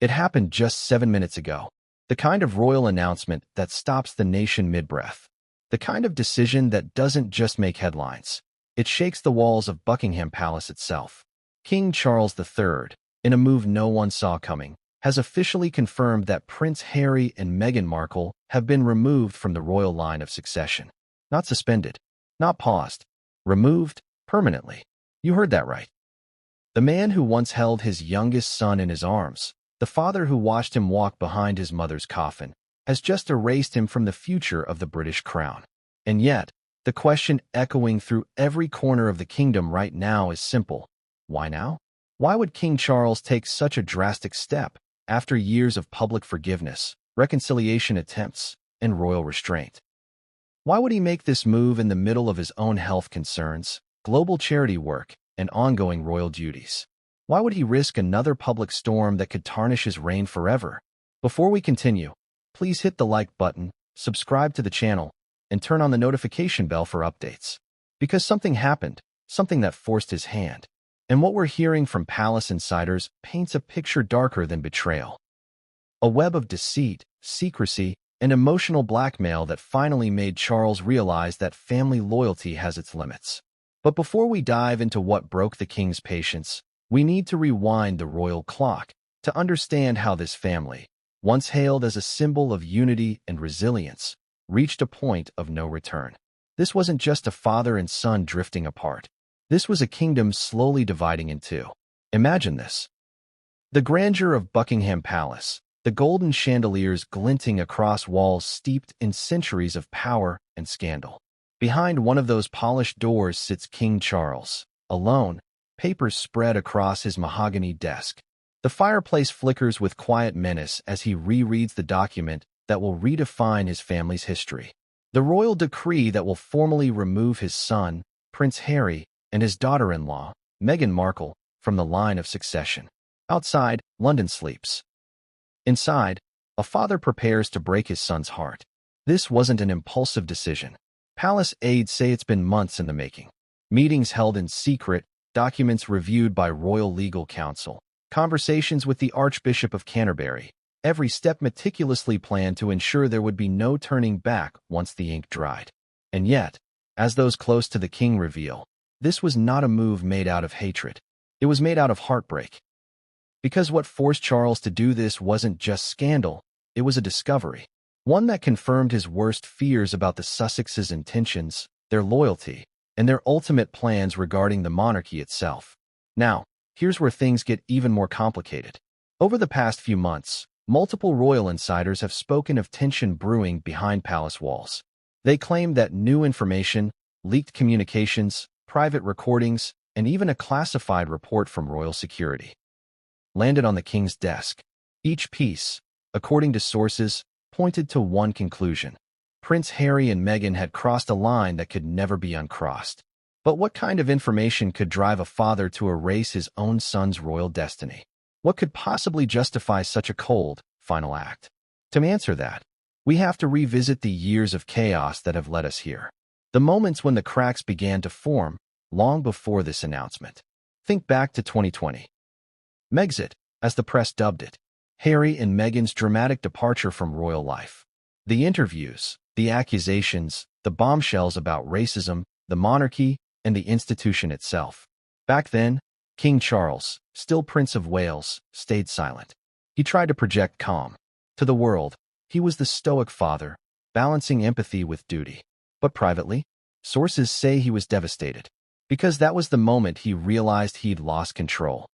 It happened just 7 minutes ago. The kind of royal announcement that stops the nation mid-breath. The kind of decision that doesn't just make headlines. It shakes the walls of Buckingham Palace itself. King Charles III, in a move no one saw coming, has officially confirmed that Prince Harry and Meghan Markle have been removed from the royal line of succession. Not suspended, not paused, removed permanently. You heard that right. The man who once held his youngest son in his arms, the father who watched him walk behind his mother's coffin, has just erased him from the future of the British crown. And yet, the question echoing through every corner of the kingdom right now is simple. Why now? Why would King Charles take such a drastic step after years of public forgiveness, reconciliation attempts, and royal restraint? Why would he make this move in the middle of his own health concerns, global charity work, and ongoing royal duties? Why would he risk another public storm that could tarnish his reign forever? Before we continue, please hit the like button, subscribe to the channel, and turn on the notification bell for updates. Because something happened, something that forced his hand. And what we're hearing from palace insiders paints a picture darker than betrayal. A web of deceit, secrecy, and emotional blackmail that finally made Charles realize that family loyalty has its limits. But before we dive into what broke the king's patience, we need to rewind the royal clock to understand how this family, once hailed as a symbol of unity and resilience, reached a point of no return. This wasn't just a father and son drifting apart. This was a kingdom slowly dividing in two. Imagine this. The grandeur of Buckingham Palace, the golden chandeliers glinting across walls steeped in centuries of power and scandal. Behind one of those polished doors sits King Charles, alone, papers spread across his mahogany desk. The fireplace flickers with quiet menace as he rereads the document that will redefine his family's history. The royal decree that will formally remove his son, Prince Harry, and his daughter-in-law, Meghan Markle, from the line of succession. Outside, London sleeps. Inside, a father prepares to break his son's heart. This wasn't an impulsive decision. Palace aides say it's been months in the making. Meetings held in secret, documents reviewed by Royal Legal Counsel, conversations with the Archbishop of Canterbury, every step meticulously planned to ensure there would be no turning back once the ink dried. And yet, as those close to the king reveal, this was not a move made out of hatred. It was made out of heartbreak. Because what forced Charles to do this wasn't just scandal, it was a discovery. One that confirmed his worst fears about the Sussexes' intentions, their loyalty, and their ultimate plans regarding the monarchy itself. Now, here's where things get even more complicated. Over the past few months, multiple royal insiders have spoken of tension brewing behind palace walls. They claim that new information, leaked communications, private recordings, and even a classified report from royal security landed on the king's desk. Each piece, according to sources, pointed to one conclusion. Prince Harry and Meghan had crossed a line that could never be uncrossed. But what kind of information could drive a father to erase his own son's royal destiny? What could possibly justify such a cold, final act? To answer that, we have to revisit the years of chaos that have led us here. The moments when the cracks began to form, long before this announcement. Think back to 2020. Megxit, as the press dubbed it. Harry and Meghan's dramatic departure from royal life. The interviews, the accusations, the bombshells about racism, the monarchy, and the institution itself. Back then, King Charles, still Prince of Wales, stayed silent. He tried to project calm. To the world, he was the stoic father, balancing empathy with duty. But privately, sources say he was devastated. Because that was the moment he realized he'd lost control.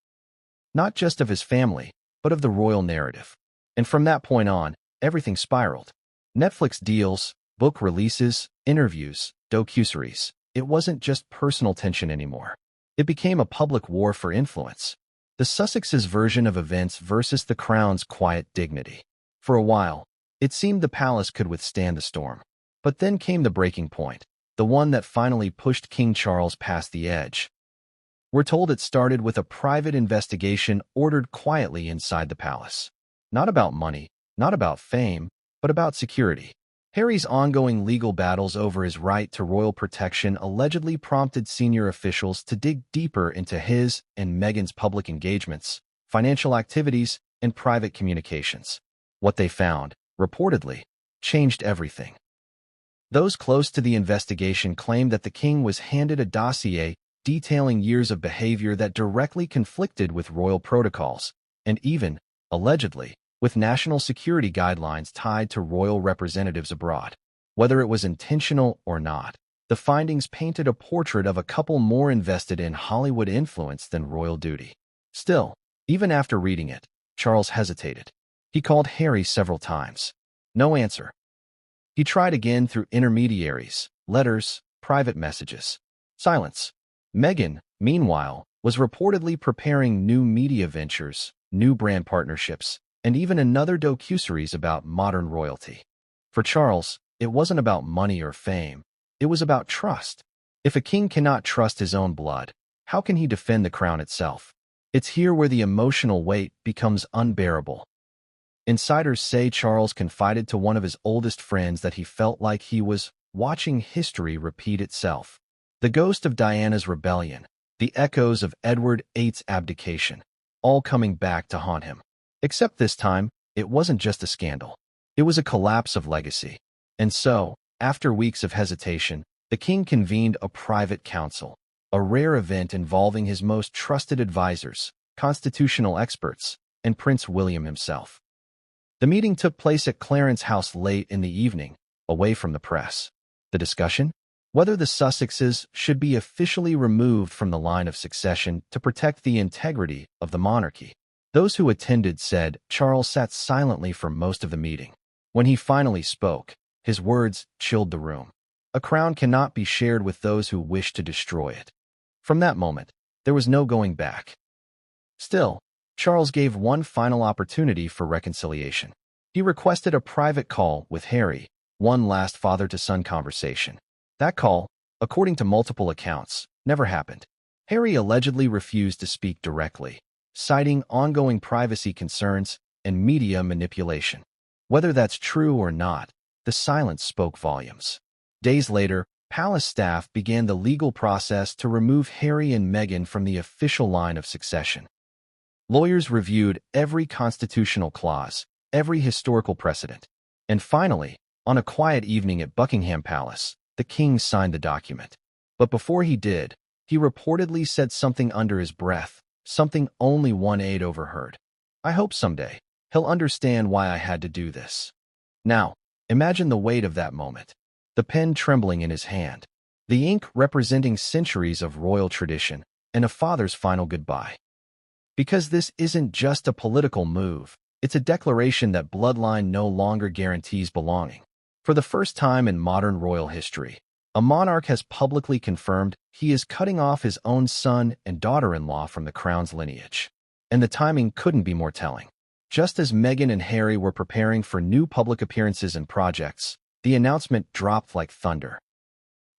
Not just of his family, but of the royal narrative. And from that point on, everything spiraled. Netflix deals, book releases, interviews, docuseries. It wasn't just personal tension anymore. It became a public war for influence. The Sussexes' version of events versus the crown's quiet dignity. For a while, it seemed the palace could withstand the storm. But then came the breaking point, the one that finally pushed King Charles past the edge. We're told it started with a private investigation ordered quietly inside the palace. Not about money, not about fame, but about security. Harry's ongoing legal battles over his right to royal protection allegedly prompted senior officials to dig deeper into his and Meghan's public engagements, financial activities, and private communications. What they found, reportedly, changed everything. Those close to the investigation claimed that the king was handed a dossier detailing years of behavior that directly conflicted with royal protocols, and even, allegedly, with national security guidelines tied to royal representatives abroad. Whether it was intentional or not, the findings painted a portrait of a couple more invested in Hollywood influence than royal duty. Still, even after reading it, Charles hesitated. He called Harry several times. No answer. He tried again through intermediaries, letters, private messages. Silence. Meghan, meanwhile, was reportedly preparing new media ventures, new brand partnerships, and even another docuseries about modern royalty. For Charles, it wasn't about money or fame. It was about trust. If a king cannot trust his own blood, how can he defend the crown itself? It's here where the emotional weight becomes unbearable. Insiders say Charles confided to one of his oldest friends that he felt like he was watching history repeat itself. The ghost of Diana's rebellion, the echoes of Edward VIII's abdication, all coming back to haunt him. Except this time, it wasn't just a scandal. It was a collapse of legacy. And so, after weeks of hesitation, the king convened a private council, a rare event involving his most trusted advisors, constitutional experts, and Prince William himself. The meeting took place at Clarence House late in the evening, away from the press. The discussion? Whether the Sussexes should be officially removed from the line of succession to protect the integrity of the monarchy. Those who attended said Charles sat silently for most of the meeting. When he finally spoke, his words chilled the room. A crown cannot be shared with those who wish to destroy it. From that moment, there was no going back. Still, Charles gave one final opportunity for reconciliation. He requested a private call with Harry, one last father-to-son conversation. That call, according to multiple accounts, never happened. Harry allegedly refused to speak directly, citing ongoing privacy concerns and media manipulation. Whether that's true or not, the silence spoke volumes. Days later, palace staff began the legal process to remove Harry and Meghan from the official line of succession. Lawyers reviewed every constitutional clause, every historical precedent. And finally, on a quiet evening at Buckingham Palace, the king signed the document. But before he did, he reportedly said something under his breath, something only one aide overheard. "I hope someday he'll understand why I had to do this." Now, imagine the weight of that moment. The pen trembling in his hand, the ink representing centuries of royal tradition, and a father's final goodbye. Because this isn't just a political move, it's a declaration that bloodline no longer guarantees belonging. For the first time in modern royal history, a monarch has publicly confirmed he is cutting off his own son and daughter-in-law from the crown's lineage. And the timing couldn't be more telling. Just as Meghan and Harry were preparing for new public appearances and projects, the announcement dropped like thunder.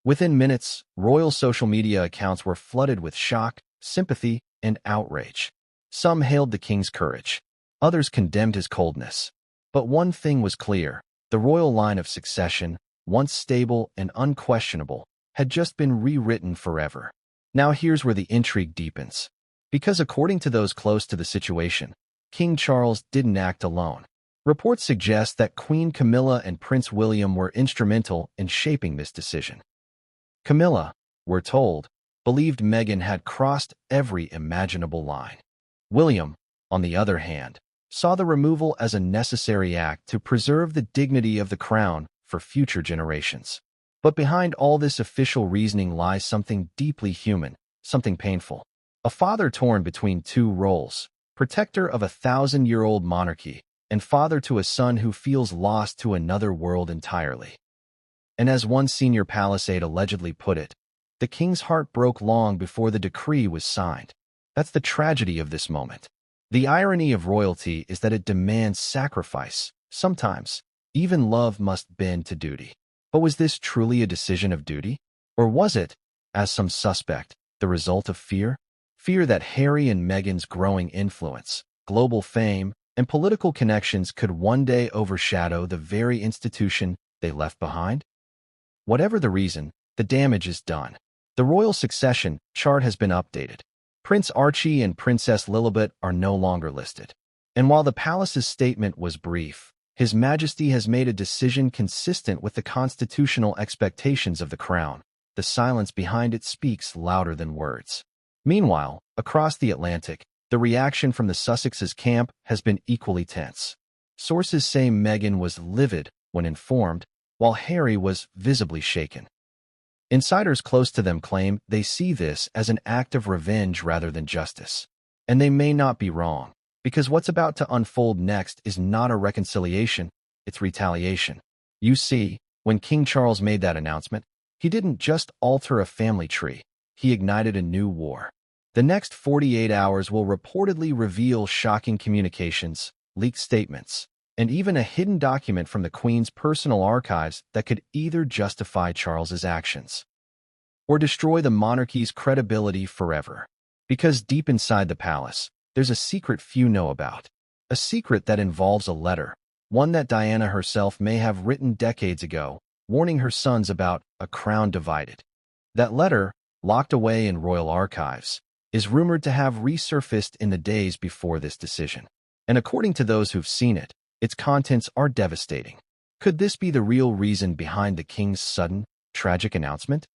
Within minutes, royal social media accounts were flooded with shock, sympathy, and outrage. Some hailed the king's courage. Others condemned his coldness. But one thing was clear. The royal line of succession, once stable and unquestionable, had just been rewritten forever. Now here's where the intrigue deepens. Because according to those close to the situation, King Charles didn't act alone. Reports suggest that Queen Camilla and Prince William were instrumental in shaping this decision. Camilla, we're told, believed Meghan had crossed every imaginable line. William, on the other hand, saw the removal as a necessary act to preserve the dignity of the crown for future generations. But behind all this official reasoning lies something deeply human, something painful. A father torn between two roles, protector of a 1,000-year-old monarchy, and father to a son who feels lost to another world entirely. And as one senior palace aide allegedly put it, the king's heart broke long before the decree was signed. That's the tragedy of this moment. The irony of royalty is that it demands sacrifice. Sometimes, even love must bend to duty. But was this truly a decision of duty? Or was it, as some suspect, the result of fear? Fear that Harry and Meghan's growing influence, global fame, and political connections could one day overshadow the very institution they left behind? Whatever the reason, the damage is done. The royal succession chart has been updated. Prince Archie and Princess Lilibet are no longer listed. And while the palace's statement was brief, His Majesty has made a decision consistent with the constitutional expectations of the crown. The silence behind it speaks louder than words. Meanwhile, across the Atlantic, the reaction from the Sussex's camp has been equally tense. Sources say Meghan was livid when informed, while Harry was visibly shaken. Insiders close to them claim they see this as an act of revenge rather than justice. And they may not be wrong, because what's about to unfold next is not a reconciliation, it's retaliation. You see, when King Charles made that announcement, he didn't just alter a family tree, he ignited a new war. The next 48 hours will reportedly reveal shocking communications, leaked statements, and even a hidden document from the Queen's personal archives that could either justify Charles's actions or destroy the monarchy's credibility forever. Because deep inside the palace, there's a secret few know about. A secret that involves a letter, one that Diana herself may have written decades ago, warning her sons about a crown divided. That letter, locked away in royal archives, is rumored to have resurfaced in the days before this decision. And according to those who've seen it, its contents are devastating. Could this be the real reason behind the king's sudden, tragic announcement?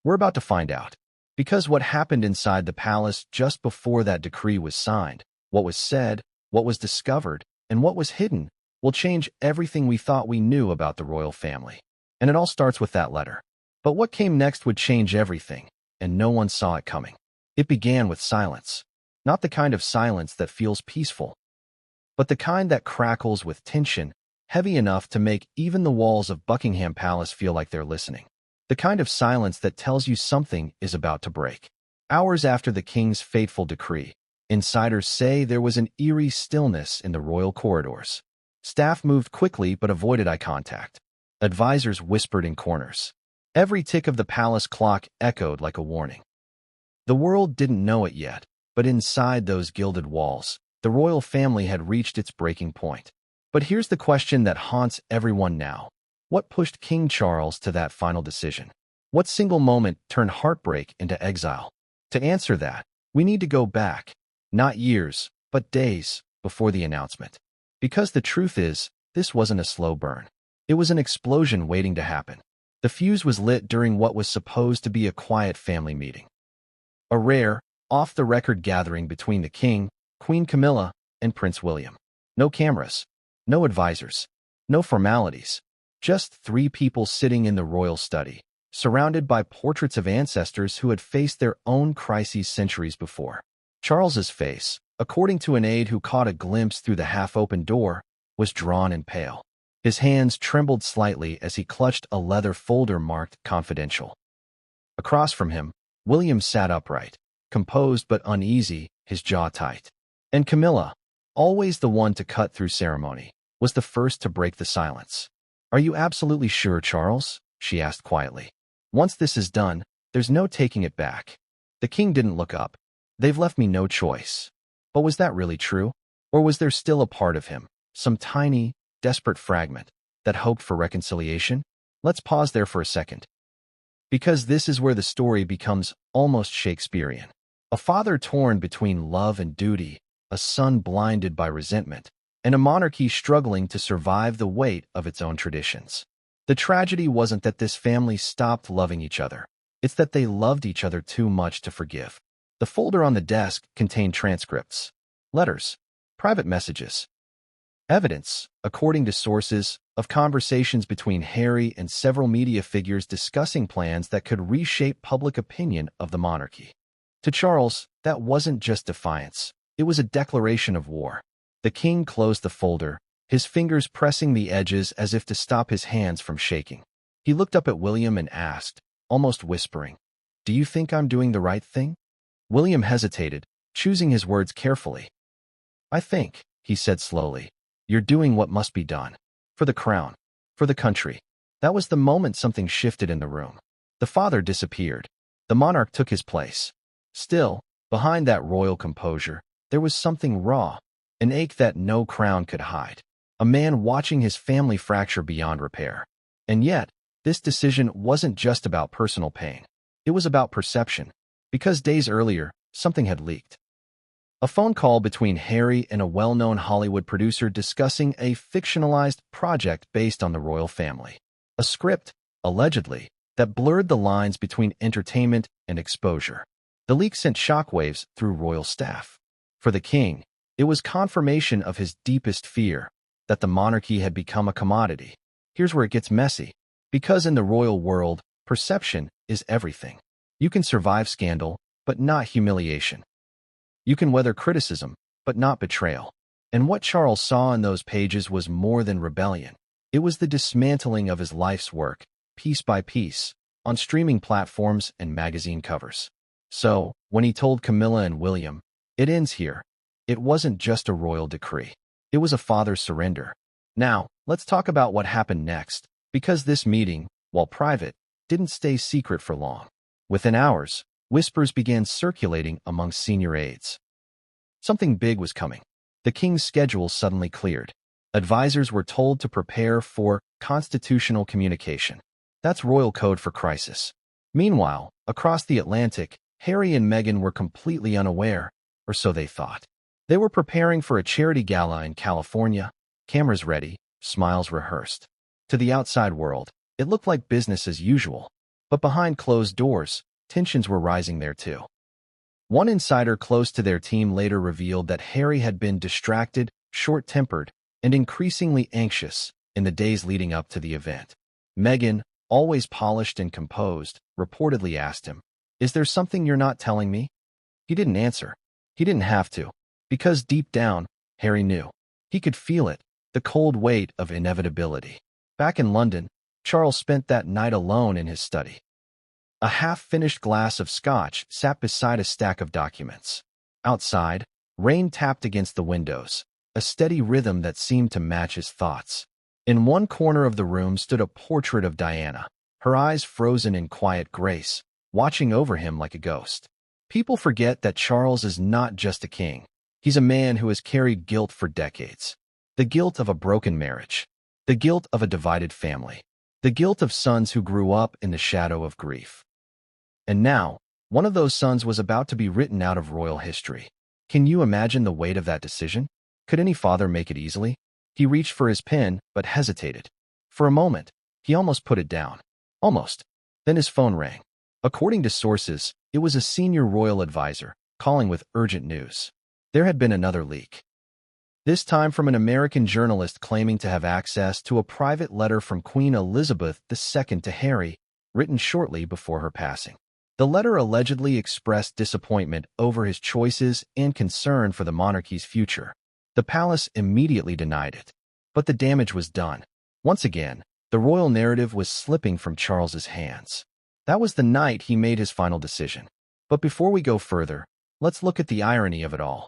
We're about to find out. Because what happened inside the palace just before that decree was signed, what was said, what was discovered, and what was hidden, will change everything we thought we knew about the royal family. And it all starts with that letter. But what came next would change everything, and no one saw it coming. It began with silence. Not the kind of silence that feels peaceful, but the kind that crackles with tension, heavy enough to make even the walls of Buckingham Palace feel like they're listening. The kind of silence that tells you something is about to break. Hours after the king's fateful decree, insiders say there was an eerie stillness in the royal corridors. Staff moved quickly but avoided eye contact. Advisors whispered in corners. Every tick of the palace clock echoed like a warning. The world didn't know it yet, but inside those gilded walls, the royal family had reached its breaking point. But here's the question that haunts everyone now. What pushed King Charles to that final decision? What single moment turned heartbreak into exile? To answer that, we need to go back, not years, but days before the announcement. Because the truth is, this wasn't a slow burn. It was an explosion waiting to happen. The fuse was lit during what was supposed to be a quiet family meeting. A rare, off-the-record gathering between the king, Queen Camilla, and Prince William. No cameras, no advisors, no formalities. Just three people sitting in the royal study, surrounded by portraits of ancestors who had faced their own crises centuries before. Charles's face, according to an aide who caught a glimpse through the half-open door, was drawn and pale. His hands trembled slightly as he clutched a leather folder marked confidential. Across from him, William sat upright, composed but uneasy, his jaw tight. And Camilla, always the one to cut through ceremony, was the first to break the silence. "Are you absolutely sure, Charles?" she asked quietly. "Once this is done, there's no taking it back." The king didn't look up. "They've left me no choice." But was that really true? Or was there still a part of him, some tiny, desperate fragment, that hoped for reconciliation? Let's pause there for a second. Because this is where the story becomes almost Shakespearean. A father torn between love and duty, a son blinded by resentment, and a monarchy struggling to survive the weight of its own traditions. The tragedy wasn't that this family stopped loving each other. It's that they loved each other too much to forgive. The folder on the desk contained transcripts, letters, private messages, evidence, according to sources, of conversations between Harry and several media figures discussing plans that could reshape public opinion of the monarchy. To Charles, that wasn't just defiance. It was a declaration of war. The king closed the folder, his fingers pressing the edges as if to stop his hands from shaking. He looked up at William and asked, almost whispering, "Do you think I'm doing the right thing?" William hesitated, choosing his words carefully. "I think," he said slowly, "you're doing what must be done. For the crown. For the country." That was the moment something shifted in the room. The father disappeared. The monarch took his place. Still, behind that royal composure, there was something raw, an ache that no crown could hide. A man watching his family fracture beyond repair. And yet, this decision wasn't just about personal pain. It was about perception. Because days earlier, something had leaked. A phone call between Harry and a well-known Hollywood producer discussing a fictionalized project based on the royal family. A script, allegedly, that blurred the lines between entertainment and exposure. The leak sent shockwaves through royal staff. For the king, it was confirmation of his deepest fear, that the monarchy had become a commodity. Here's where it gets messy. Because in the royal world, perception is everything. You can survive scandal, but not humiliation. You can weather criticism, but not betrayal. And what Charles saw in those pages was more than rebellion. It was the dismantling of his life's work, piece by piece, on streaming platforms and magazine covers. So, when he told Camilla and William, "It ends here," it wasn't just a royal decree. It was a father's surrender. Now, let's talk about what happened next, because this meeting, while private, didn't stay secret for long. Within hours, whispers began circulating among senior aides. Something big was coming. The king's schedule suddenly cleared. Advisors were told to prepare for constitutional communication. That's royal code for crisis. Meanwhile, across the Atlantic, Harry and Meghan were completely unaware, or so they thought. They were preparing for a charity gala in California, cameras ready, smiles rehearsed. To the outside world, it looked like business as usual. But behind closed doors, tensions were rising there too. One insider close to their team later revealed that Harry had been distracted, short-tempered, and increasingly anxious in the days leading up to the event. Meghan, always polished and composed, reportedly asked him, "Is there something you're not telling me?" He didn't answer. He didn't have to, because deep down, Harry knew. He could feel it, the cold weight of inevitability. Back in London, Charles spent that night alone in his study. A half-finished glass of scotch sat beside a stack of documents. Outside, rain tapped against the windows, a steady rhythm that seemed to match his thoughts. In one corner of the room stood a portrait of Diana, her eyes frozen in quiet grace, watching over him like a ghost. People forget that Charles is not just a king. He's a man who has carried guilt for decades. The guilt of a broken marriage. The guilt of a divided family. The guilt of sons who grew up in the shadow of grief. And now, one of those sons was about to be written out of royal history. Can you imagine the weight of that decision? Could any father make it easily? He reached for his pen, but hesitated. For a moment, he almost put it down. Almost. Then his phone rang. According to sources, it was a senior royal advisor, calling with urgent news. There had been another leak. This time from an American journalist claiming to have access to a private letter from Queen Elizabeth II to Harry, written shortly before her passing. The letter allegedly expressed disappointment over his choices and concern for the monarchy's future. The palace immediately denied it. But the damage was done. Once again, the royal narrative was slipping from Charles's hands. That was the night he made his final decision. But before we go further, let's look at the irony of it all.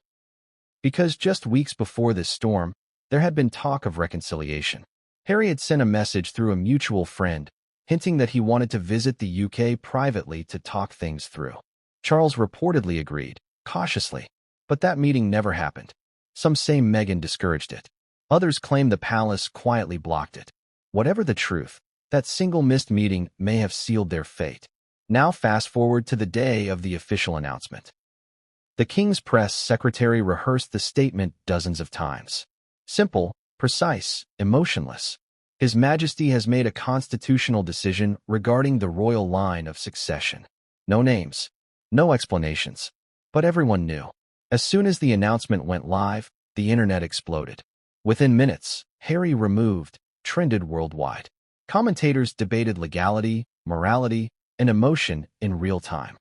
Because just weeks before this storm, there had been talk of reconciliation. Harry had sent a message through a mutual friend, hinting that he wanted to visit the UK privately to talk things through. Charles reportedly agreed, cautiously, but that meeting never happened. Some say Meghan discouraged it. Others claim the palace quietly blocked it. Whatever the truth, that single missed meeting may have sealed their fate. Now fast forward to the day of the official announcement. The King's press secretary rehearsed the statement dozens of times. Simple, precise, emotionless. His Majesty has made a constitutional decision regarding the royal line of succession. No names, no explanations, but everyone knew. As soon as the announcement went live, the internet exploded. Within minutes, Harry removed, trended worldwide. Commentators debated legality, morality, and emotion in real time.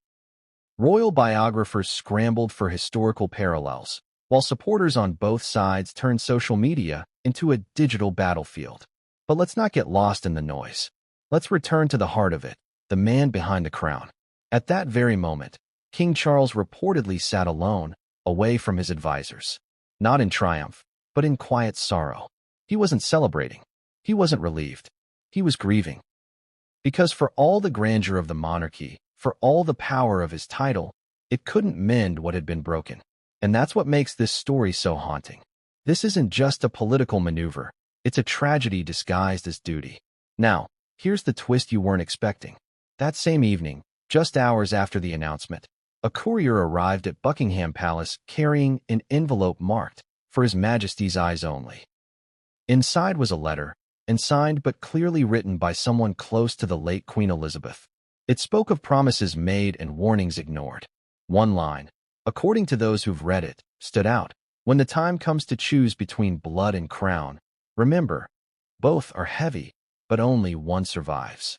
Royal biographers scrambled for historical parallels, while supporters on both sides turned social media into a digital battlefield. But let's not get lost in the noise. Let's return to the heart of it, the man behind the crown. At that very moment, King Charles reportedly sat alone, away from his advisors. Not in triumph, but in quiet sorrow. He wasn't celebrating. He wasn't relieved. He was grieving. Because for all the grandeur of the monarchy, for all the power of his title, it couldn't mend what had been broken. And that's what makes this story so haunting. This isn't just a political maneuver. It's a tragedy disguised as duty. Now, here's the twist you weren't expecting. That same evening, just hours after the announcement, a courier arrived at Buckingham Palace carrying an envelope marked, "For His Majesty's eyes only." Inside was a letter, and signed but clearly written by someone close to the late Queen Elizabeth. It spoke of promises made and warnings ignored. One line, according to those who've read it, stood out. "When the time comes to choose between blood and crown, remember, both are heavy, but only one survives."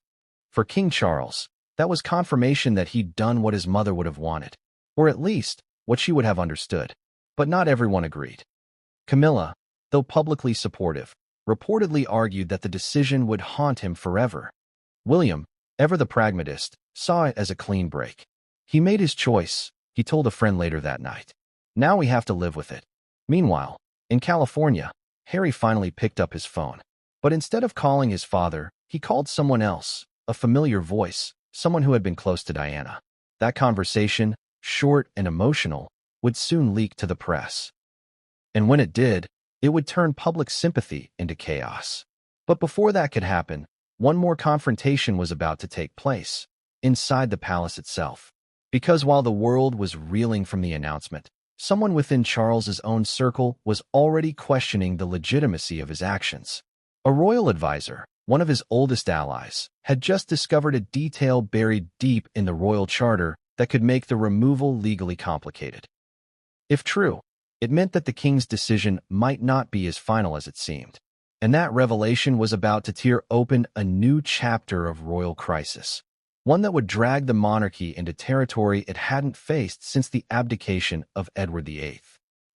For King Charles, that was confirmation that he'd done what his mother would have wanted, or at least what she would have understood. But not everyone agreed. Camilla, though publicly supportive, reportedly argued that the decision would haunt him forever. William, ever the pragmatist, saw it as a clean break. "He made his choice," he told a friend later that night. "Now we have to live with it." Meanwhile, in California, Harry finally picked up his phone. But instead of calling his father, he called someone else, a familiar voice, someone who had been close to Diana. That conversation, short and emotional, would soon leak to the press. And when it did, it would turn public sympathy into chaos. But before that could happen, one more confrontation was about to take place, inside the palace itself. Because while the world was reeling from the announcement, someone within Charles's own circle was already questioning the legitimacy of his actions. A royal advisor, one of his oldest allies, had just discovered a detail buried deep in the royal charter that could make the removal legally complicated. If true, it meant that the king's decision might not be as final as it seemed. And that revelation was about to tear open a new chapter of royal crisis, one that would drag the monarchy into territory it hadn't faced since the abdication of Edward VIII.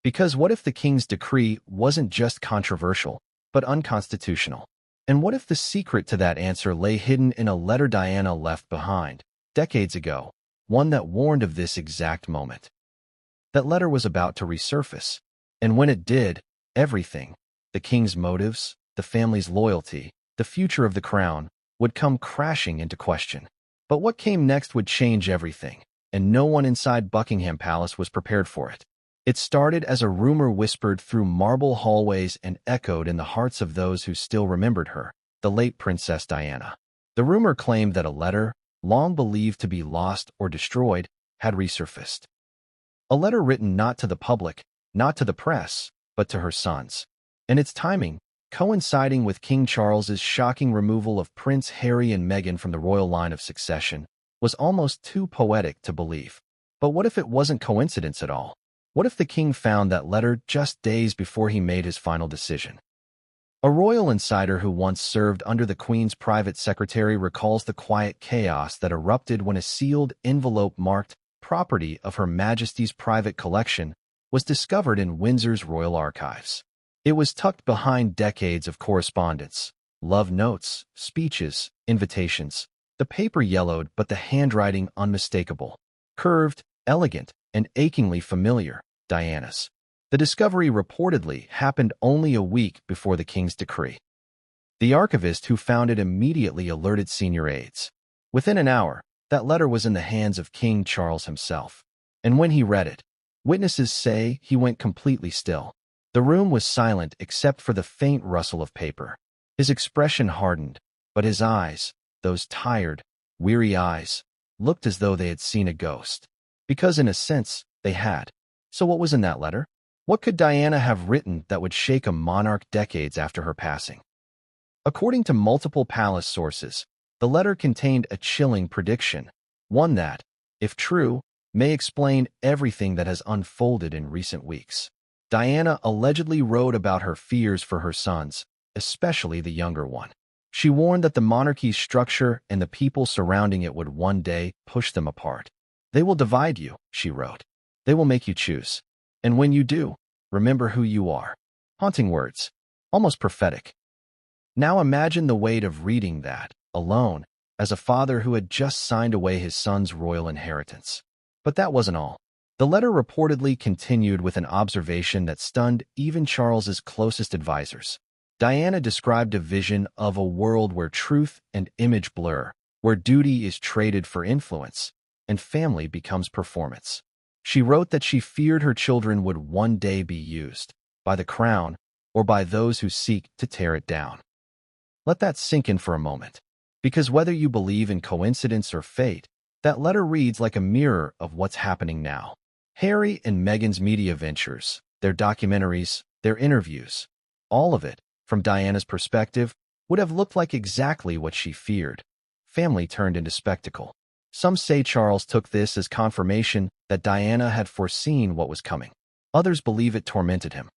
Because what if the king's decree wasn't just controversial, but unconstitutional? And what if the secret to that answer lay hidden in a letter Diana left behind, decades ago, one that warned of this exact moment? That letter was about to resurface, and when it did, everything, the king's motives, the family's loyalty, the future of the crown, would come crashing into question. But what came next would change everything, and no one inside Buckingham Palace was prepared for it. It started as a rumor whispered through marble hallways and echoed in the hearts of those who still remembered her, the late Princess Diana. The rumor claimed that a letter, long believed to be lost or destroyed, had resurfaced. A letter written not to the public, not to the press, but to her sons. And its timing, coinciding with King Charles's shocking removal of Prince Harry and Meghan from the royal line of succession, was almost too poetic to believe. But what if it wasn't coincidence at all? What if the king found that letter just days before he made his final decision? A royal insider who once served under the Queen's private secretary recalls the quiet chaos that erupted when a sealed envelope marked "Property of Her Majesty's Private Collection" was discovered in Windsor's royal archives. It was tucked behind decades of correspondence, love notes, speeches, invitations. The paper yellowed, but the handwriting unmistakable. Curved, elegant, and achingly familiar, Diana's. The discovery reportedly happened only a week before the king's decree. The archivist who found it immediately alerted senior aides. Within an hour, that letter was in the hands of King Charles himself. And when he read it, witnesses say he went completely still. The room was silent except for the faint rustle of paper. His expression hardened, but his eyes, those tired, weary eyes, looked as though they had seen a ghost. Because in a sense, they had. So what was in that letter? What could Diana have written that would shake a monarch decades after her passing? According to multiple palace sources, the letter contained a chilling prediction, one that, if true, may explain everything that has unfolded in recent weeks. Diana allegedly wrote about her fears for her sons, especially the younger one. She warned that the monarchy's structure and the people surrounding it would one day push them apart. "They will divide you," she wrote. "They will make you choose. And when you do, remember who you are." Haunting words, almost prophetic. Now imagine the weight of reading that, alone, as a father who had just signed away his son's royal inheritance. But that wasn't all. The letter reportedly continued with an observation that stunned even Charles's closest advisors. Diana described a vision of a world where truth and image blur, where duty is traded for influence, and family becomes performance. She wrote that she feared her children would one day be used, by the crown or by those who seek to tear it down. Let that sink in for a moment. Because whether you believe in coincidence or fate, That letter reads like a mirror of what's happening now. Harry and Meghan's media ventures, their documentaries, their interviews, all of it, from Diana's perspective, would have looked like exactly what she feared. Family turned into spectacle. Some say Charles took this as confirmation that Diana had foreseen what was coming. Others believe it tormented him.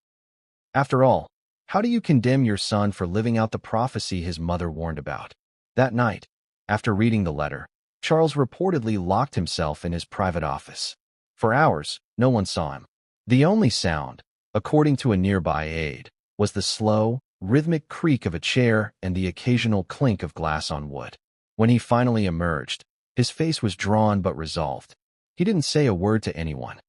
After all, how do you condemn your son for living out the prophecy his mother warned about? That night, after reading the letter, Charles reportedly locked himself in his private office. For hours, no one saw him. The only sound, according to a nearby aide, was the slow, rhythmic creak of a chair and the occasional clink of glass on wood. When he finally emerged, his face was drawn but resolved. He didn't say a word to anyone.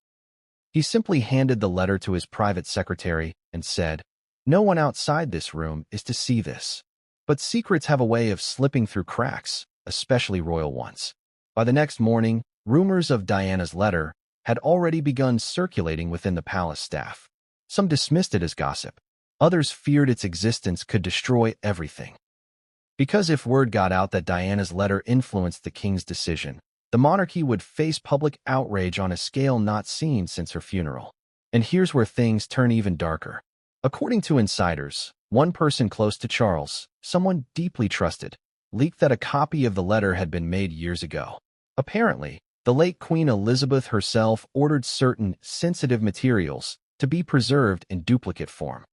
He simply handed the letter to his private secretary and said, "No one outside this room is to see this." But secrets have a way of slipping through cracks, especially royal ones. By the next morning, rumors of Diana's letter had already begun circulating within the palace staff. Some dismissed it as gossip. Others feared its existence could destroy everything. Because if word got out that Diana's letter influenced the king's decision, the monarchy would face public outrage on a scale not seen since her funeral. And here's where things turn even darker. According to insiders, one person close to Charles, someone deeply trusted, leaked that a copy of the letter had been made years ago. Apparently, the late Queen Elizabeth herself ordered certain sensitive materials to be preserved in duplicate form.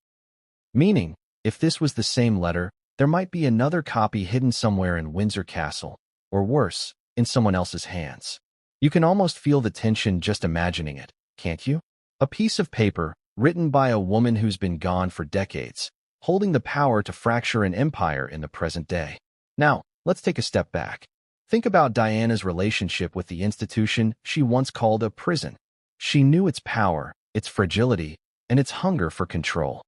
Meaning, if this was the same letter, there might be another copy hidden somewhere in Windsor Castle, or worse, in someone else's hands. You can almost feel the tension just imagining it, can't you? A piece of paper, written by a woman who's been gone for decades, holding the power to fracture an empire in the present day. Now, let's take a step back. Think about Diana's relationship with the institution she once called a prison. She knew its power, its fragility, and its hunger for control.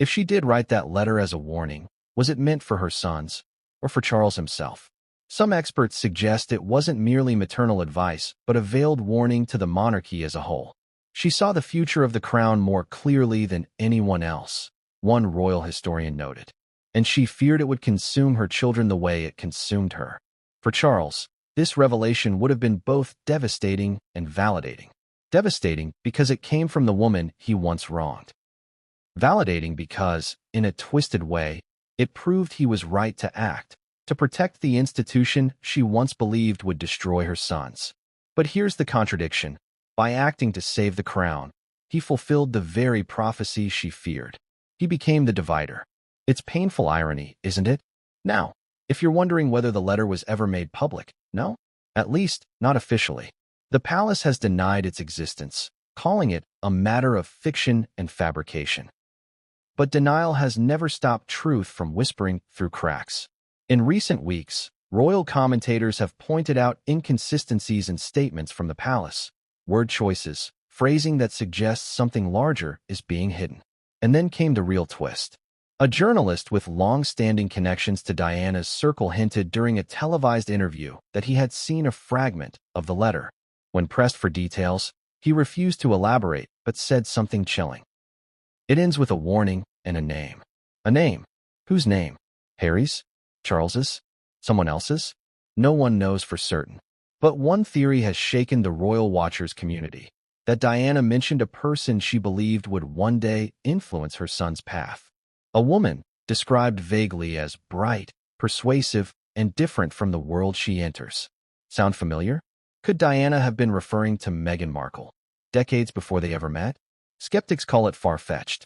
If she did write that letter as a warning, was it meant for her sons, or for Charles himself? Some experts suggest it wasn't merely maternal advice, but a veiled warning to the monarchy as a whole. She saw the future of the crown more clearly than anyone else, one royal historian noted. And she feared it would consume her children the way it consumed her. For Charles, this revelation would have been both devastating and validating. Devastating because it came from the woman he once wronged. Validating because, in a twisted way, it proved he was right to act, to protect the institution she once believed would destroy her sons. But here's the contradiction. By acting to save the crown, he fulfilled the very prophecy she feared. He became the divider. It's painful irony, isn't it? Now, if you're wondering whether the letter was ever made public, no? At least, not officially. The palace has denied its existence, calling it a matter of fiction and fabrication. But denial has never stopped truth from whispering through cracks. In recent weeks, royal commentators have pointed out inconsistencies in statements from the palace, word choices, phrasing that suggests something larger is being hidden. And then came the real twist. A journalist with long-standing connections to Diana's circle hinted during a televised interview that he had seen a fragment of the letter. When pressed for details, he refused to elaborate but said something chilling. It ends with a warning and a name. A name. Whose name? Harry's? Charles's? Someone else's? No one knows for certain. But one theory has shaken the royal watchers community, that Diana mentioned a person she believed would one day influence her son's path. A woman described vaguely as bright, persuasive, and different from the world she enters. Sound familiar? Could Diana have been referring to Meghan Markle, decades before they ever met? Skeptics call it far-fetched.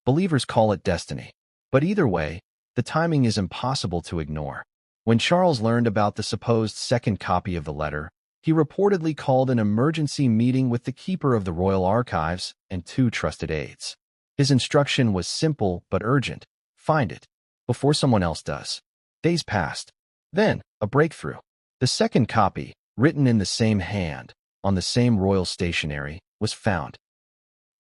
Believers call it destiny. But either way, the timing is impossible to ignore. When Charles learned about the supposed second copy of the letter, he reportedly called an emergency meeting with the keeper of the royal archives and 2 trusted aides. His instruction was simple but urgent. Find it, before someone else does. Days passed. Then, a breakthrough. The second copy, written in the same hand, on the same royal stationery, was found.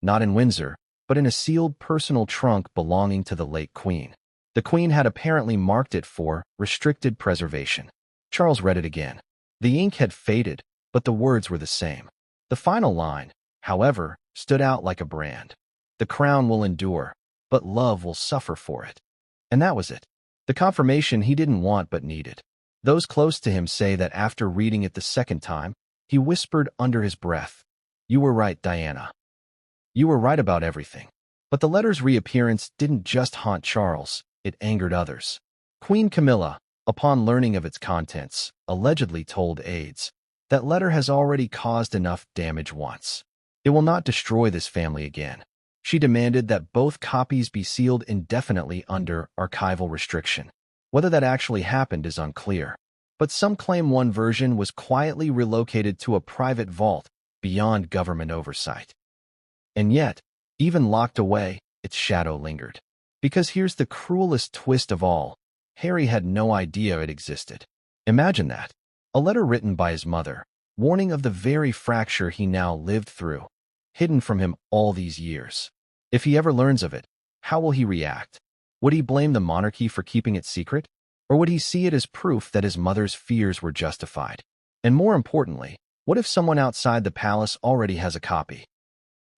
Not in Windsor, but in a sealed personal trunk belonging to the late Queen. The Queen had apparently marked it for restricted preservation. Charles read it again. The ink had faded, but the words were the same. The final line, however, stood out like a brand. The crown will endure, but love will suffer for it. And that was it. The confirmation he didn't want but needed. Those close to him say that after reading it the second time, he whispered under his breath, "You were right, Diana. You were right about everything." But the letter's reappearance didn't just haunt Charles, it angered others. Queen Camilla, upon learning of its contents, allegedly told aides, "That letter has already caused enough damage once. It will not destroy this family again." She demanded that both copies be sealed indefinitely under archival restriction. Whether that actually happened is unclear, but some claim one version was quietly relocated to a private vault beyond government oversight. And yet, even locked away, its shadow lingered. Because here's the cruelest twist of all, Harry had no idea it existed. Imagine that. A letter written by his mother, warning of the very fracture he now lived through, hidden from him all these years. If he ever learns of it, how will he react? Would he blame the monarchy for keeping it secret? Or would he see it as proof that his mother's fears were justified? And more importantly, what if someone outside the palace already has a copy?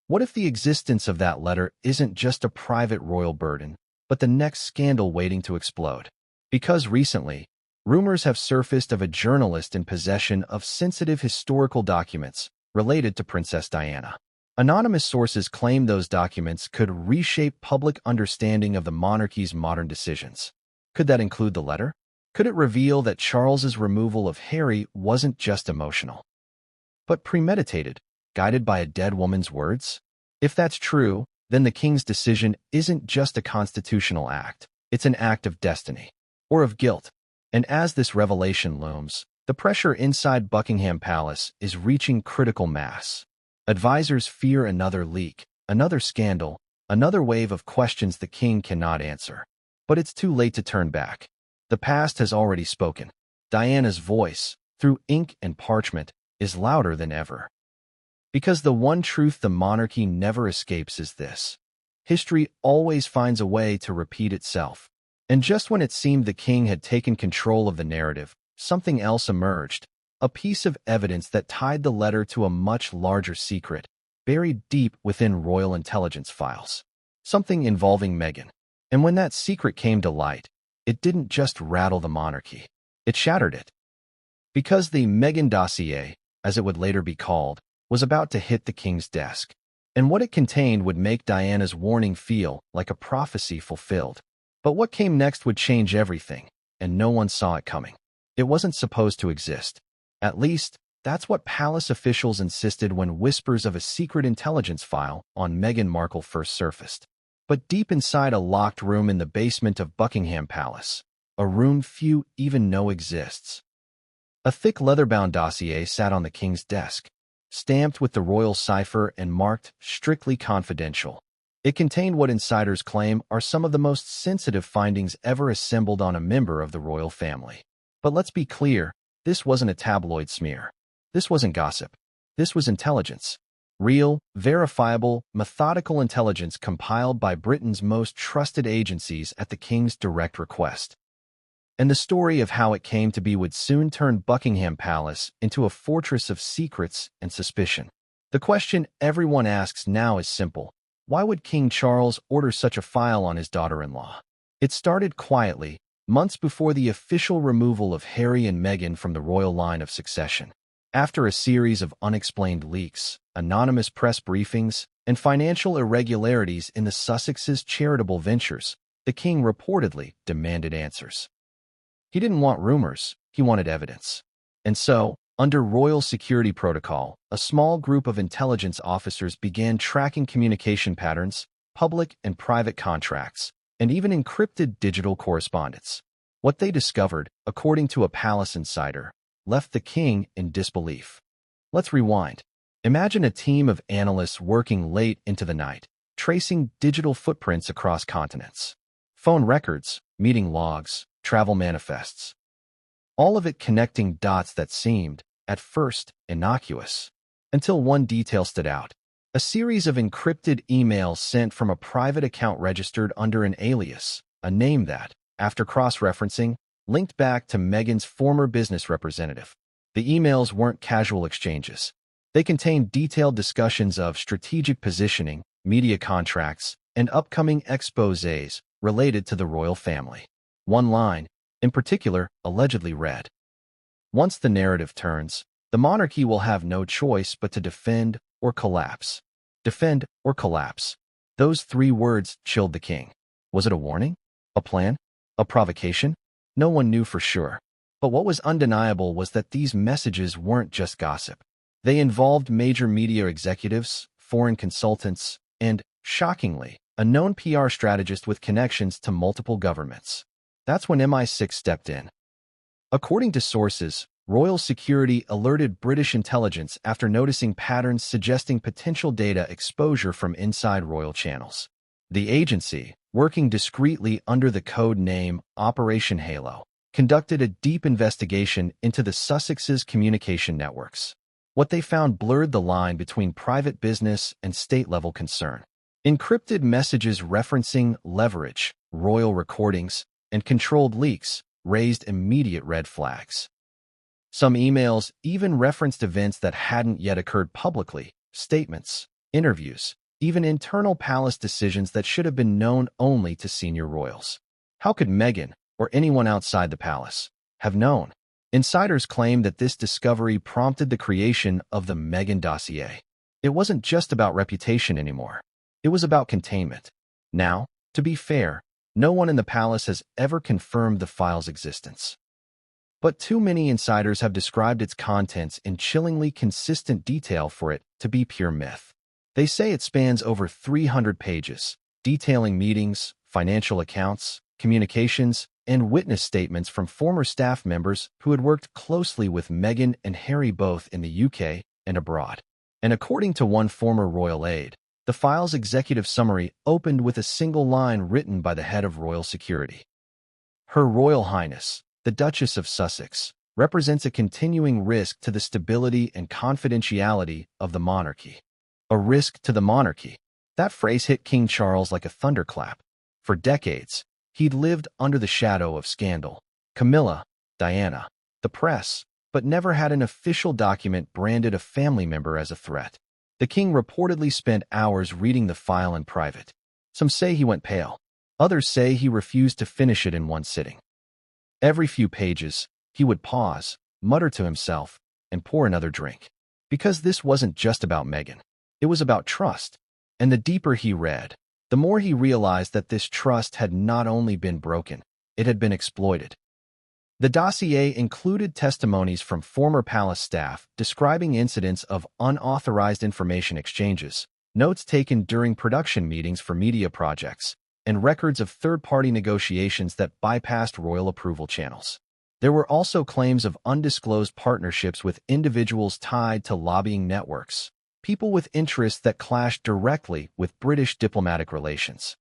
What if the existence of that letter isn't just a private royal burden, but the next scandal waiting to explode? Because recently, rumors have surfaced of a journalist in possession of sensitive historical documents related to Princess Diana. Anonymous sources claim those documents could reshape public understanding of the monarchy's modern decisions. Could that include the letter? Could it reveal that Charles's removal of Harry wasn't just emotional, but premeditated, guided by a dead woman's words? If that's true, then the king's decision isn't just a constitutional act. It's an act of destiny, or of guilt. And as this revelation looms, the pressure inside Buckingham Palace is reaching critical mass. Advisors fear another leak, another scandal, another wave of questions the king cannot answer. But it's too late to turn back. The past has already spoken. Diana's voice, through ink and parchment, is louder than ever. Because the one truth the monarchy never escapes is this: history always finds a way to repeat itself. And just when it seemed the king had taken control of the narrative, something else emerged. A piece of evidence that tied the letter to a much larger secret, buried deep within royal intelligence files. Something involving Meghan. And when that secret came to light, it didn't just rattle the monarchy. It shattered it. Because the Meghan dossier, as it would later be called, was about to hit the king's desk. And what it contained would make Diana's warning feel like a prophecy fulfilled. But what came next would change everything, and no one saw it coming. It wasn't supposed to exist. At least, that's what palace officials insisted when whispers of a secret intelligence file on Meghan Markle first surfaced. But deep inside a locked room in the basement of Buckingham Palace, a room few even know exists, a thick leather-bound dossier sat on the king's desk, stamped with the royal cipher and marked strictly confidential. It contained what insiders claim are some of the most sensitive findings ever assembled on a member of the royal family. But let's be clear, this wasn't a tabloid smear. This wasn't gossip. This was intelligence. Real, verifiable, methodical intelligence compiled by Britain's most trusted agencies at the king's direct request. And the story of how it came to be would soon turn Buckingham Palace into a fortress of secrets and suspicion. The question everyone asks now is simple. Why would King Charles order such a file on his daughter-in-law? It started quietly, months before the official removal of Harry and Meghan from the royal line of succession. After a series of unexplained leaks, anonymous press briefings, and financial irregularities in the Sussexes' charitable ventures, the king reportedly demanded answers. He didn't want rumors, he wanted evidence. And so, under royal security protocol, a small group of intelligence officers began tracking communication patterns, public and private contracts, and even encrypted digital correspondence. What they discovered, according to a palace insider, left the king in disbelief. Let's rewind. Imagine a team of analysts working late into the night, tracing digital footprints across continents. Phone records, meeting logs, travel manifests. All of it connecting dots that seemed, at first, innocuous. Until one detail stood out. A series of encrypted emails sent from a private account registered under an alias, a name that, after cross-referencing, linked back to Meghan's former business representative. The emails weren't casual exchanges. They contained detailed discussions of strategic positioning, media contracts, and upcoming exposés related to the royal family. One line, In particular, allegedly read, "Once the narrative turns, the monarchy will have no choice but to defend or collapse." Defend or collapse. Those three words chilled the king. Was it a warning? A plan? A provocation? No one knew for sure. But what was undeniable was that these messages weren't just gossip. They involved major media executives, foreign consultants, and, shockingly, a known PR strategist with connections to multiple governments. That's when MI6 stepped in. According to sources, royal security alerted British intelligence after noticing patterns suggesting potential data exposure from inside royal channels. The agency, working discreetly under the code name Operation Halo, conducted a deep investigation into the Sussex's communication networks. What they found blurred the line between private business and state-level concern. Encrypted messages referencing leverage, royal recordings, and controlled leaks raised immediate red flags. Some emails even referenced events that hadn't yet occurred publicly, statements, interviews, even internal palace decisions that should have been known only to senior royals. How could Meghan, or anyone outside the palace, have known? Insiders claim that this discovery prompted the creation of the Meghan dossier. It wasn't just about reputation anymore. It was about containment. Now, to be fair, no one in the palace has ever confirmed the file's existence. But too many insiders have described its contents in chillingly consistent detail for it to be pure myth. They say it spans over 300 pages, detailing meetings, financial accounts, communications, and witness statements from former staff members who had worked closely with Meghan and Harry both in the UK and abroad. And according to one former royal aide, the file's executive summary opened with a single line written by the head of royal security. Her Royal Highness, the Duchess of Sussex, represents a continuing risk to the stability and confidentiality of the monarchy. A risk to the monarchy. That phrase hit King Charles like a thunderclap. For decades, he'd lived under the shadow of scandal, Camilla, Diana, the press, but never had an official document branded a family member as a threat. The king reportedly spent hours reading the file in private. Some say he went pale. Others say he refused to finish it in one sitting. Every few pages, he would pause, mutter to himself, and pour another drink. Because this wasn't just about Meghan. It was about trust. And the deeper he read, the more he realized that this trust had not only been broken, it had been exploited. The dossier included testimonies from former palace staff describing incidents of unauthorized information exchanges, notes taken during production meetings for media projects, and records of third-party negotiations that bypassed royal approval channels. There were also claims of undisclosed partnerships with individuals tied to lobbying networks, people with interests that clashed directly with British diplomatic relations.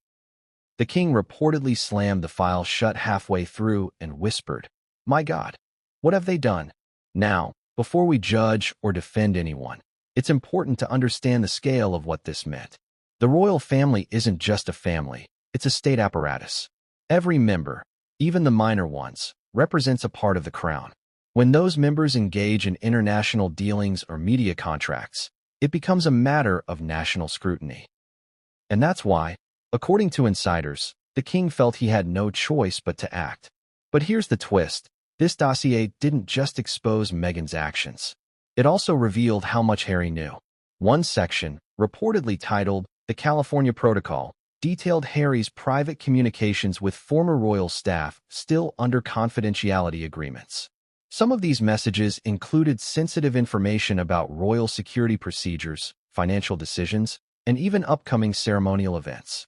The king reportedly slammed the file shut halfway through and whispered, "My God, what have they done?" Now, before we judge or defend anyone, it's important to understand the scale of what this meant. The royal family isn't just a family, it's a state apparatus. Every member, even the minor ones, represents a part of the crown. When those members engage in international dealings or media contracts, it becomes a matter of national scrutiny. And that's why, according to insiders, the king felt he had no choice but to act. But here's the twist. This dossier didn't just expose Meghan's actions. It also revealed how much Harry knew. One section, reportedly titled The California Protocol, detailed Harry's private communications with former royal staff still under confidentiality agreements. Some of these messages included sensitive information about royal security procedures, financial decisions, and even upcoming ceremonial events.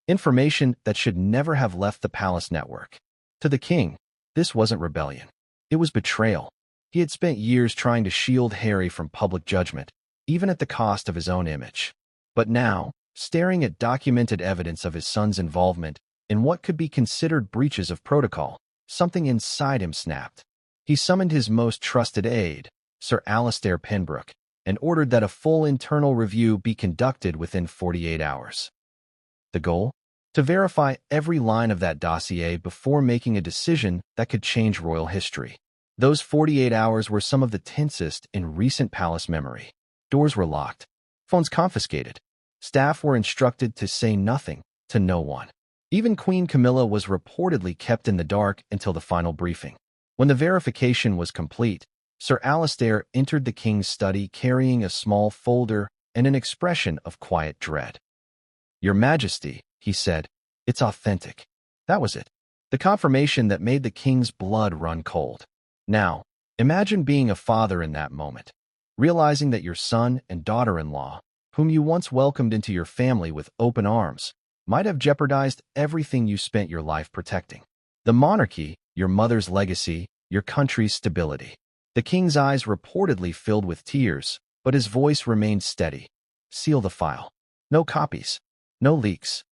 Information that should never have left the palace network. To the king, this wasn't rebellion. It was betrayal. He had spent years trying to shield Harry from public judgment, even at the cost of his own image. But now, staring at documented evidence of his son's involvement in what could be considered breaches of protocol, something inside him snapped. He summoned his most trusted aide, Sir Alastair Pembroke, and ordered that a full internal review be conducted within 48 hours. The goal? To verify every line of that dossier before making a decision that could change royal history. Those 48 hours were some of the tensest in recent palace memory. Doors were locked, phones confiscated. Staff were instructed to say nothing to no one. Even Queen Camilla was reportedly kept in the dark until the final briefing. When the verification was complete, Sir Alistair entered the king's study carrying a small folder and an expression of quiet dread. "Your Majesty," he said, "it's authentic." That was it. The confirmation that made the king's blood run cold. Now, imagine being a father in that moment, realizing that your son and daughter-in-law, whom you once welcomed into your family with open arms, might have jeopardized everything you spent your life protecting. The monarchy, your mother's legacy, your country's stability. The king's eyes reportedly filled with tears, but his voice remained steady. "Seal the file. No copies. No leaks.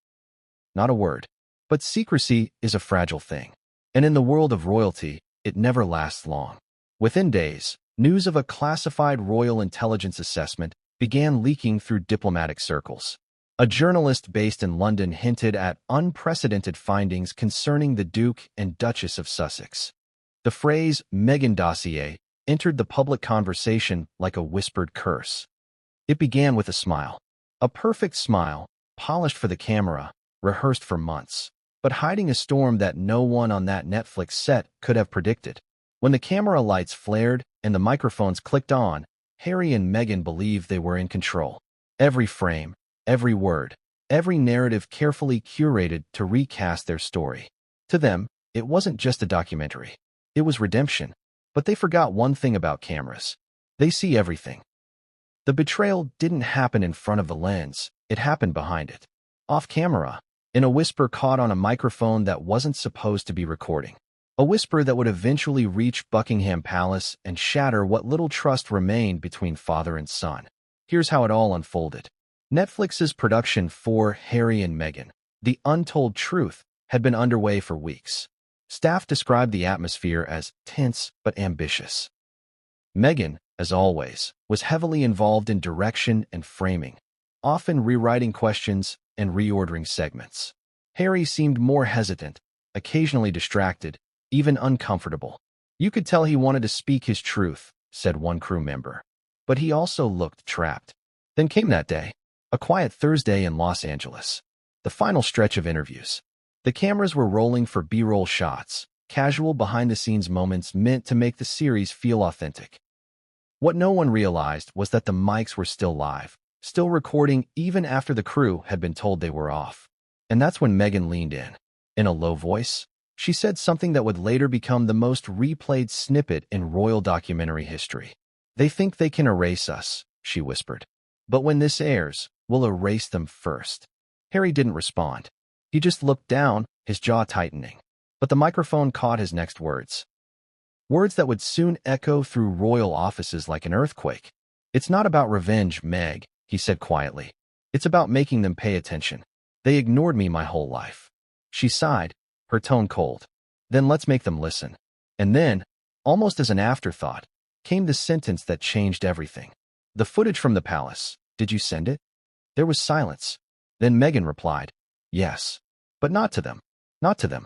Not a word." But secrecy is a fragile thing. And in the world of royalty, it never lasts long. Within days, news of a classified royal intelligence assessment began leaking through diplomatic circles. A journalist based in London hinted at unprecedented findings concerning the Duke and Duchess of Sussex. The phrase Meghan dossier entered the public conversation like a whispered curse. It began with a smile. A perfect smile, polished for the camera, rehearsed for months, but hiding a storm that no one on that Netflix set could have predicted. When the camera lights flared and the microphones clicked on, Harry and Meghan believed they were in control. Every frame, every word, every narrative carefully curated to recast their story. To them, it wasn't just a documentary. It was redemption. But they forgot one thing about cameras. They see everything. The betrayal didn't happen in front of the lens, it happened behind it. Off camera, in a whisper caught on a microphone that wasn't supposed to be recording. A whisper that would eventually reach Buckingham Palace and shatter what little trust remained between father and son. Here's how it all unfolded. Netflix's production for Harry and Meghan, The Untold Truth, had been underway for weeks. Staff described the atmosphere as tense but ambitious. Meghan, as always, was heavily involved in direction and framing, often rewriting questions and reordering segments. Harry seemed more hesitant, occasionally distracted, even uncomfortable. "You could tell he wanted to speak his truth," said one crew member. But he also looked trapped. Then came that day, a quiet Thursday in Los Angeles. The final stretch of interviews. The cameras were rolling for B-roll shots, casual behind-the-scenes moments meant to make the series feel authentic. What no one realized was that the mics were still live, still recording even after the crew had been told they were off. And that's when Meghan leaned in. In a low voice, she said something that would later become the most replayed snippet in royal documentary history. "They think they can erase us," she whispered. "But when this airs, we'll erase them first." Harry didn't respond. He just looked down, his jaw tightening. But the microphone caught his next words. Words that would soon echo through royal offices like an earthquake. "It's not about revenge, Meg," he said quietly. "It's about making them pay attention. They ignored me my whole life." She sighed, her tone cold. "Then let's make them listen." And then, almost as an afterthought, came the sentence that changed everything. "The footage from the palace, did you send it?" There was silence. Then Meghan replied, "Yes. But not to them. Not to them."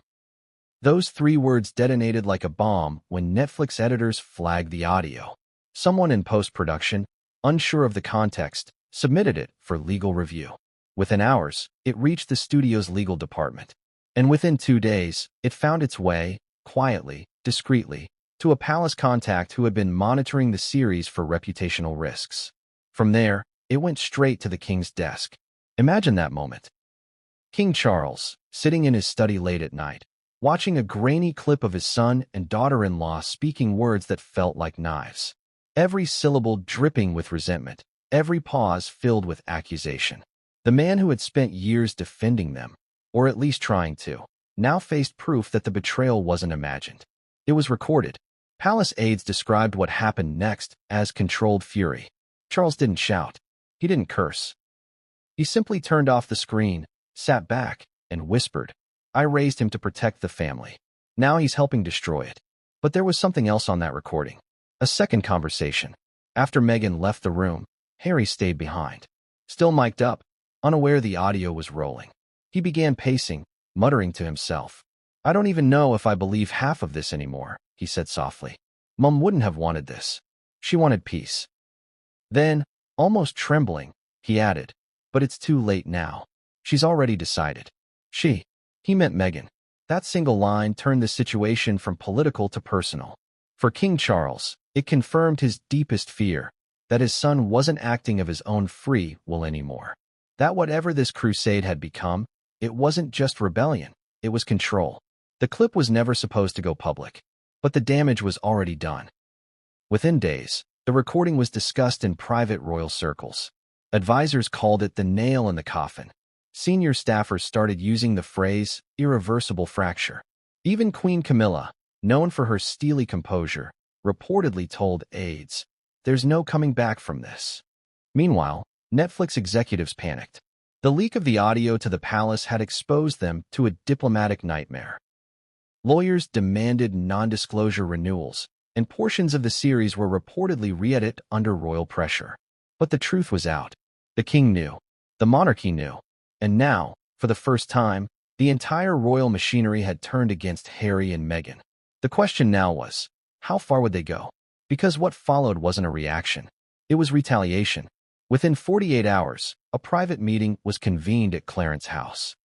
Those 3 words detonated like a bomb when Netflix editors flagged the audio. Someone in post-production, unsure of the context, submitted it for legal review. Within hours, it reached the studio's legal department. And within 2 days, it found its way, quietly, discreetly, to a palace contact who had been monitoring the series for reputational risks. From there, it went straight to the king's desk. Imagine that moment. King Charles, sitting in his study late at night, watching a grainy clip of his son and daughter-in-law speaking words that felt like knives. Every syllable dripping with resentment, every pause filled with accusation. The man who had spent years defending them, or at least trying to, now faced proof that the betrayal wasn't imagined. It was recorded. Palace aides described what happened next as controlled fury. Charles didn't shout. He didn't curse. He simply turned off the screen, sat back, and whispered, "I raised him to protect the family. Now he's helping destroy it." But there was something else on that recording. A second conversation. After Meghan left the room, Harry stayed behind. Still mic'd up, unaware the audio was rolling. He began pacing, muttering to himself. "I don't even know if I believe half of this anymore," he said softly. "Mum wouldn't have wanted this. She wanted peace." Then, almost trembling, he added, "But it's too late now. She's already decided." She. He meant Meghan. That single line turned the situation from political to personal. For King Charles, it confirmed his deepest fear, that his son wasn't acting of his own free will anymore. That whatever this crusade had become, it wasn't just rebellion, it was control. The clip was never supposed to go public, but the damage was already done. Within days, the recording was discussed in private royal circles. Advisors called it the nail in the coffin. Senior staffers started using the phrase irreversible fracture. Even Queen Camilla, known for her steely composure, reportedly told aides, "There's no coming back from this." Meanwhile, Netflix executives panicked. The leak of the audio to the palace had exposed them to a diplomatic nightmare. Lawyers demanded non-disclosure renewals, and portions of the series were reportedly re-edited under royal pressure. But the truth was out. The king knew. The monarchy knew. And now, for the first time, the entire royal machinery had turned against Harry and Meghan. The question now was, how far would they go? Because what followed wasn't a reaction. It was retaliation. Within 48 hours, a private meeting was convened at Clarence House.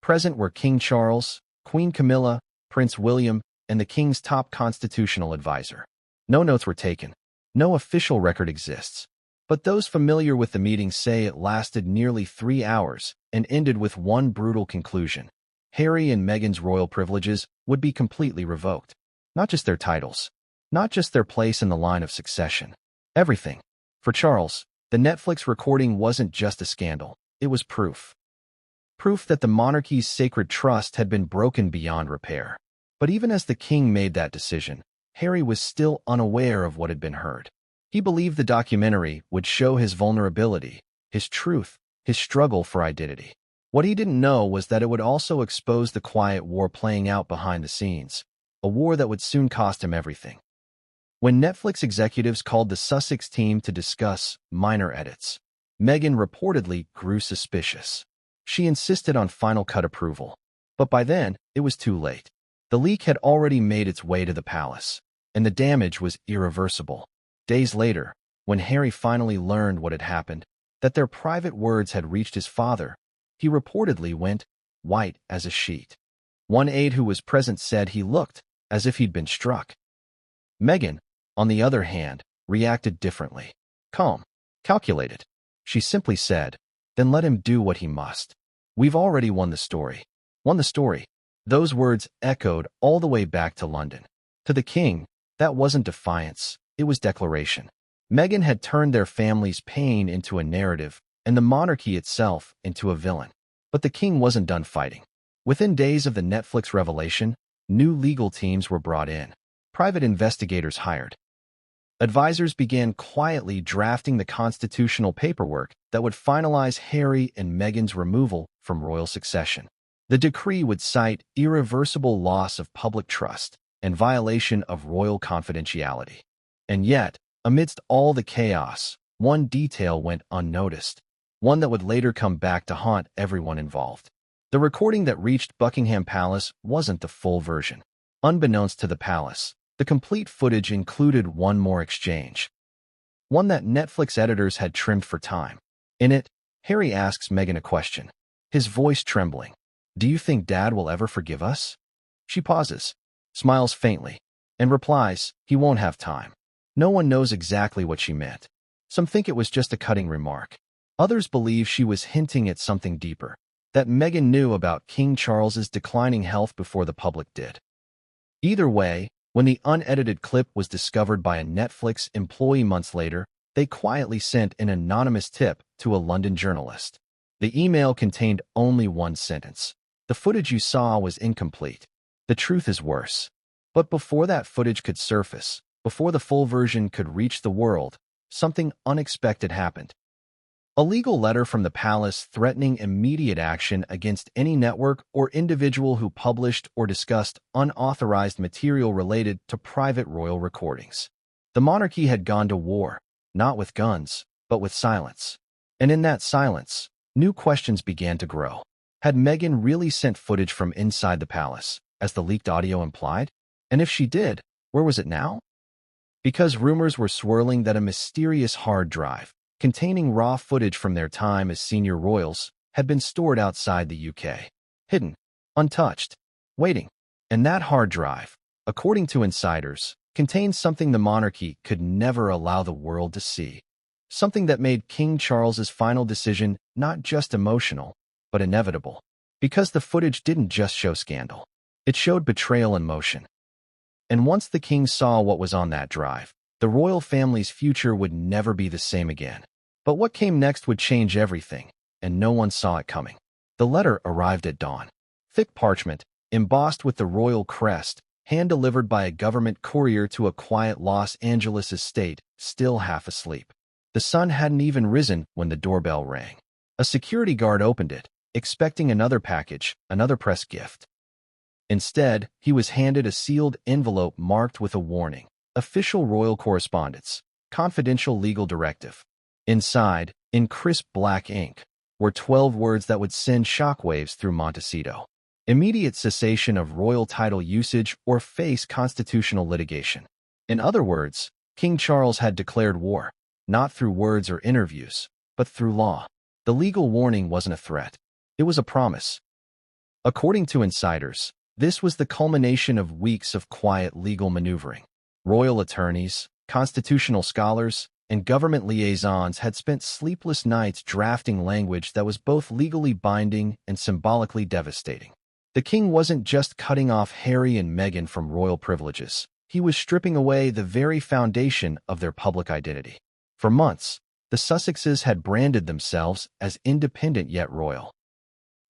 Present were King Charles, Queen Camilla, Prince William, and the king's top constitutional advisor. No notes were taken. No official record exists. But those familiar with the meeting say it lasted nearly 3 hours and ended with one brutal conclusion. Harry and Meghan's royal privileges would be completely revoked. Not just their titles. Not just their place in the line of succession. Everything. For Charles, the Netflix recording wasn't just a scandal. It was proof. Proof that the monarchy's sacred trust had been broken beyond repair. But even as the king made that decision, Harry was still unaware of what had been heard. He believed the documentary would show his vulnerability, his truth, his struggle for identity. What he didn't know was that it would also expose the quiet war playing out behind the scenes, a war that would soon cost him everything. When Netflix executives called the Sussex team to discuss minor edits, Meghan reportedly grew suspicious. She insisted on final cut approval. But by then, it was too late. The leak had already made its way to the palace, and the damage was irreversible. Days later, when Harry finally learned what had happened, that their private words had reached his father, he reportedly went white as a sheet. One aide who was present said he looked as if he'd been struck. Meghan, on the other hand, reacted differently. Calm, calculated. She simply said, "Then let him do what he must. We've already won the story." Won the story. Those words echoed all the way back to London. To the king, that wasn't defiance. It was declaration. Meghan had turned their family's pain into a narrative and the monarchy itself into a villain. But the king wasn't done fighting. Within days of the Netflix revelation, new legal teams were brought in. Private investigators hired. Advisors began quietly drafting the constitutional paperwork that would finalize Harry and Meghan's removal from royal succession. The decree would cite irreversible loss of public trust and violation of royal confidentiality. And yet, amidst all the chaos, one detail went unnoticed, one that would later come back to haunt everyone involved. The recording that reached Buckingham Palace wasn't the full version. Unbeknownst to the palace, the complete footage included one more exchange. One that Netflix editors had trimmed for time. In it, Harry asks Meghan a question, his voice trembling. "Do you think Dad will ever forgive us?" She pauses, smiles faintly, and replies, "He won't have time." No one knows exactly what she meant. Some think it was just a cutting remark. Others believe she was hinting at something deeper, that Meghan knew about King Charles's declining health before the public did. Either way, when the unedited clip was discovered by a Netflix employee months later, they quietly sent an anonymous tip to a London journalist. The email contained only one sentence. "The footage you saw was incomplete. The truth is worse." But before that footage could surface, before the full version could reach the world, something unexpected happened. A legal letter from the palace threatening immediate action against any network or individual who published or discussed unauthorized material related to private royal recordings. The monarchy had gone to war, not with guns, but with silence. And in that silence, new questions began to grow. Had Meghan really sent footage from inside the palace, as the leaked audio implied? And if she did, where was it now? Because rumors were swirling that a mysterious hard drive, containing raw footage from their time as senior royals, had been stored outside the UK. Hidden, untouched, waiting. And that hard drive, according to insiders, contained something the monarchy could never allow the world to see. Something that made King Charles's final decision not just emotional, but inevitable. Because the footage didn't just show scandal. It showed betrayal in motion. And once the king saw what was on that drive, the royal family's future would never be the same again. But what came next would change everything, and no one saw it coming. The letter arrived at dawn. Thick parchment, embossed with the royal crest, hand-delivered by a government courier to a quiet Los Angeles estate, still half asleep. The sun hadn't even risen when the doorbell rang. A security guard opened it, expecting another package, another press gift. Instead, he was handed a sealed envelope marked with a warning. Official royal correspondence. Confidential legal directive. Inside, in crisp black ink, were 12 words that would send shockwaves through Montecito. Immediate cessation of royal title usage or face constitutional litigation. In other words, King Charles had declared war, not through words or interviews, but through law. The legal warning wasn't a threat. It was a promise. According to insiders, this was the culmination of weeks of quiet legal maneuvering. Royal attorneys, constitutional scholars, and government liaisons had spent sleepless nights drafting language that was both legally binding and symbolically devastating. The king wasn't just cutting off Harry and Meghan from royal privileges. He was stripping away the very foundation of their public identity. For months, the Sussexes had branded themselves as independent yet royal,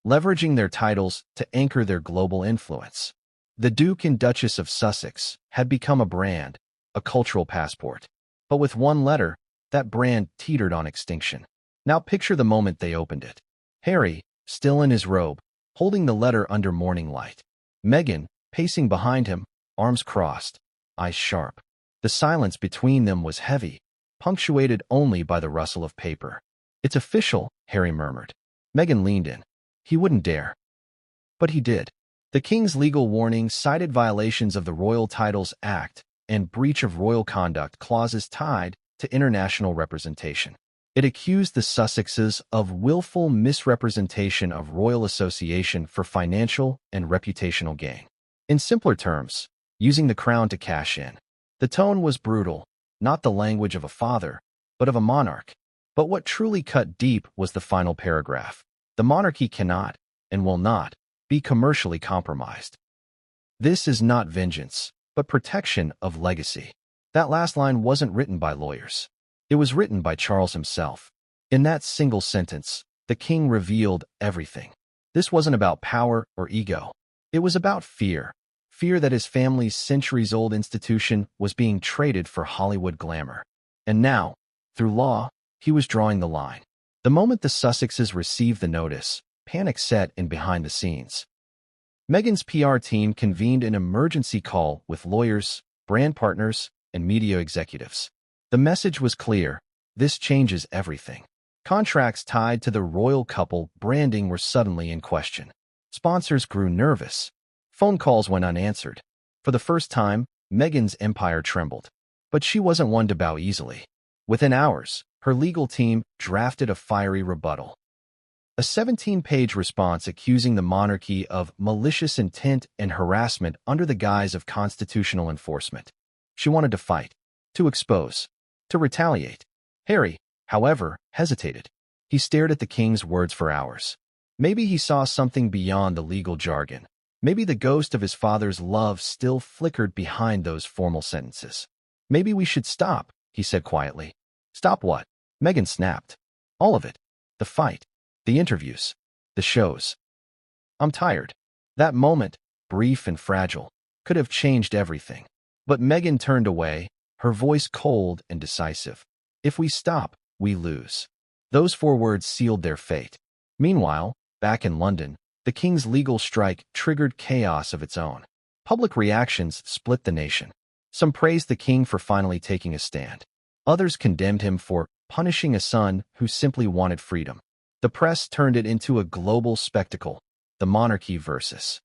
leveraging their titles to anchor their global influence. The Duke and Duchess of Sussex had become a brand, a cultural passport. But with one letter, that brand teetered on extinction. Now picture the moment they opened it. Harry, still in his robe, holding the letter under morning light. Meghan, pacing behind him, arms crossed, eyes sharp. The silence between them was heavy, punctuated only by the rustle of paper. "It's official," Harry murmured. Meghan leaned in. He wouldn't dare. But he did. The king's legal warning cited violations of the Royal Titles Act and breach of royal conduct clauses tied to international representation. It accused the Sussexes of willful misrepresentation of royal association for financial and reputational gain. In simpler terms, using the crown to cash in. The tone was brutal, not the language of a father, but of a monarch. But what truly cut deep was the final paragraph. The monarchy cannot, and will not, be commercially compromised. This is not vengeance, but protection of legacy. That last line wasn't written by lawyers. It was written by Charles himself. In that single sentence, the king revealed everything. This wasn't about power or ego. It was about fear. Fear that his family's centuries-old institution was being traded for Hollywood glamour. And now, through law, he was drawing the line. The moment the Sussexes received the notice, panic set in behind the scenes. Meghan's PR team convened an emergency call with lawyers, brand partners, and media executives. The message was clear: this changes everything. Contracts tied to the royal couple branding were suddenly in question. Sponsors grew nervous. Phone calls went unanswered. For the first time, Meghan's empire trembled. But she wasn't one to bow easily. Within hours, her legal team drafted a fiery rebuttal. A 17-page response accusing the monarchy of malicious intent and harassment under the guise of constitutional enforcement. She wanted to fight, to expose, to retaliate. Harry, however, hesitated. He stared at the king's words for hours. Maybe he saw something beyond the legal jargon. Maybe the ghost of his father's love still flickered behind those formal sentences. "Maybe we should stop," he said quietly. "Stop what?" Meghan snapped. "All of it. The fight. The interviews. The shows. I'm tired." That moment, brief and fragile, could have changed everything. But Meghan turned away, her voice cold and decisive. "If we stop, we lose." Those 4 words sealed their fate. Meanwhile, back in London, the king's legal strike triggered chaos of its own. Public reactions split the nation. Some praised the king for finally taking a stand. Others condemned him for punishing a son who simply wanted freedom. The press turned it into a global spectacle, the monarchy versus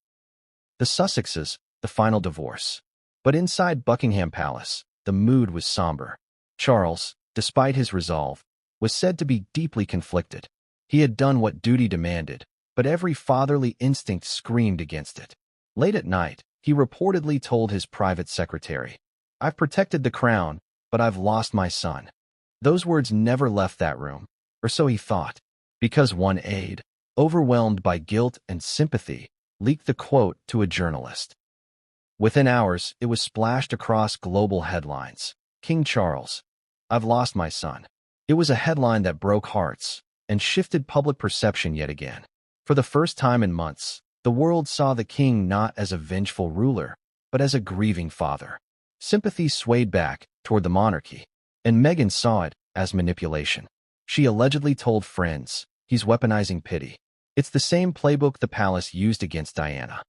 the Sussexes, the final divorce. But inside Buckingham Palace, the mood was somber. Charles, despite his resolve, was said to be deeply conflicted. He had done what duty demanded, but every fatherly instinct screamed against it. Late at night, he reportedly told his private secretary, "I've protected the crown, but I've lost my son." Those words never left that room, or so he thought, because one aide, overwhelmed by guilt and sympathy, leaked the quote to a journalist. Within hours, it was splashed across global headlines. King Charles, I've lost my son. It was a headline that broke hearts and shifted public perception yet again. For the first time in months, the world saw the king not as a vengeful ruler, but as a grieving father. Sympathy swayed back toward the monarchy, and Meghan saw it as manipulation. She allegedly told friends, "He's weaponizing pity." It's the same playbook the palace used against Diana.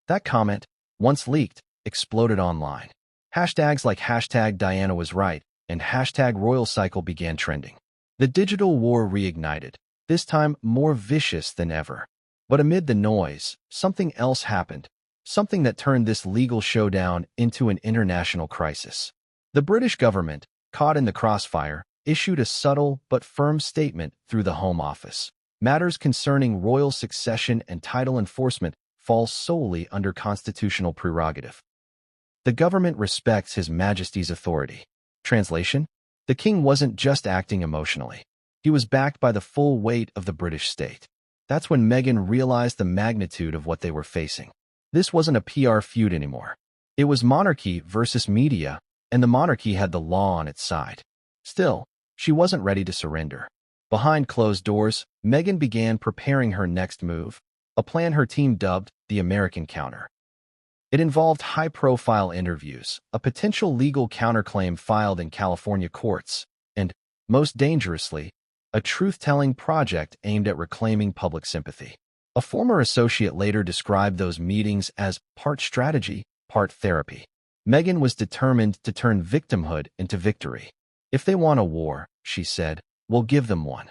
That comment, once leaked, exploded online. Hashtags like #Diana was right and #Royal Cycle began trending. The digital war reignited, this time more vicious than ever. But amid the noise, something else happened, something that turned this legal showdown into an international crisis. The British government, caught in the crossfire, issued a subtle but firm statement through the Home Office. Matters concerning royal succession and title enforcement fall solely under constitutional prerogative. The government respects His Majesty's authority. Translation: the king wasn't just acting emotionally. He was backed by the full weight of the British state. That's when Meghan realized the magnitude of what they were facing. This wasn't a PR feud anymore. It was monarchy versus media, and the monarchy had the law on its side. Still, she wasn't ready to surrender. Behind closed doors, Meghan began preparing her next move, a plan her team dubbed the American Counter. It involved high-profile interviews, a potential legal counterclaim filed in California courts, and, most dangerously, a truth-telling project aimed at reclaiming public sympathy. A former associate later described those meetings as part strategy, part therapy. Meghan was determined to turn victimhood into victory. "If they want a war," she said, "we'll give them one."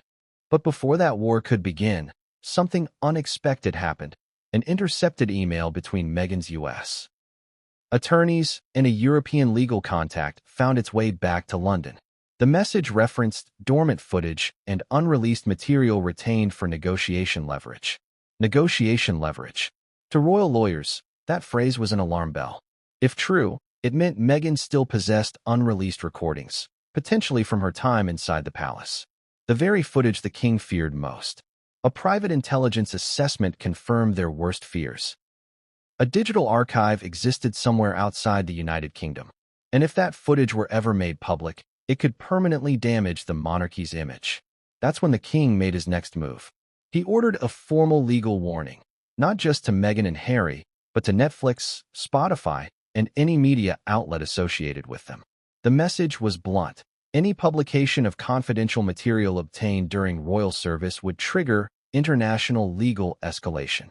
But before that war could begin, something unexpected happened: an intercepted email between Meghan's U.S. attorneys and a European legal contact found its way back to London. The message referenced dormant footage and unreleased material retained for negotiation leverage. Negotiation leverage. To royal lawyers, that phrase was an alarm bell. If true, it meant Meghan still possessed unreleased recordings, potentially from her time inside the palace. The very footage the king feared most. A private intelligence assessment confirmed their worst fears. A digital archive existed somewhere outside the United Kingdom, and if that footage were ever made public, it could permanently damage the monarchy's image. That's when the king made his next move. He ordered a formal legal warning, not just to Meghan and Harry, but to Netflix, Spotify, and any media outlet associated with them. The message was blunt. Any publication of confidential material obtained during royal service would trigger international legal escalation.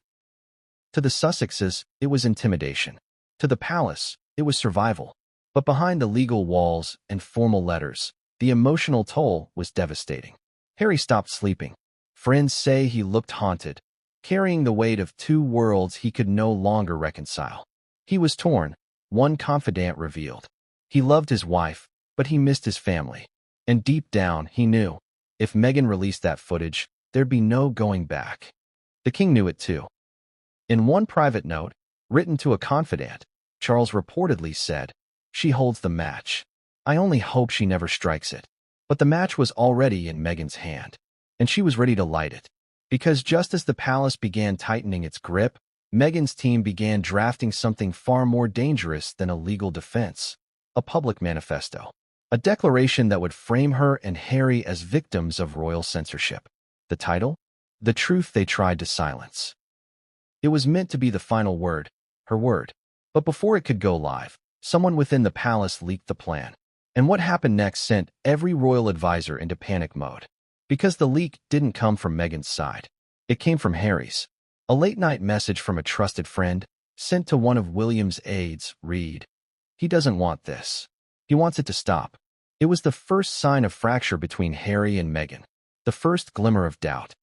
To the Sussexes, it was intimidation. To the palace, it was survival. But behind the legal walls and formal letters, the emotional toll was devastating. Harry stopped sleeping. Friends say he looked haunted, carrying the weight of two worlds he could no longer reconcile. He was torn, one confidant revealed. He loved his wife, but he missed his family. And deep down, he knew, if Meghan released that footage, there'd be no going back. The king knew it too. In one private note, written to a confidant, Charles reportedly said, "She holds the match. I only hope she never strikes it." But the match was already in Meghan's hand, and she was ready to light it. Because just as the palace began tightening its grip, Meghan's team began drafting something far more dangerous than a legal defense: a public manifesto. A declaration that would frame her and Harry as victims of royal censorship. The title? The Truth They Tried to Silence. It was meant to be the final word, her word. But before it could go live, someone within the palace leaked the plan. And what happened next sent every royal advisor into panic mode. Because the leak didn't come from Meghan's side. It came from Harry's. A late-night message from a trusted friend, sent to one of William's aides, read, "He doesn't want this. He wants it to stop." It was the first sign of fracture between Harry and Meghan, the first glimmer of doubt.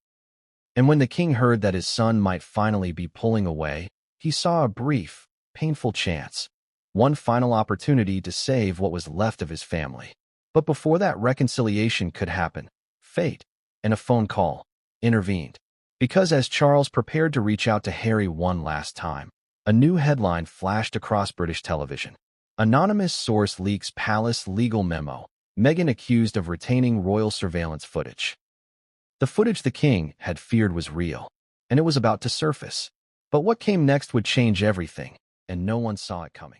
And when the king heard that his son might finally be pulling away, he saw a brief, painful chance, one final opportunity to save what was left of his family. But before that reconciliation could happen, fate, and a phone call, intervened. Because as Charles prepared to reach out to Harry one last time, a new headline flashed across British television. Anonymous source leaks palace legal memo. Meghan accused of retaining royal surveillance footage. The footage the king had feared was real, and it was about to surface. But what came next would change everything, and no one saw it coming.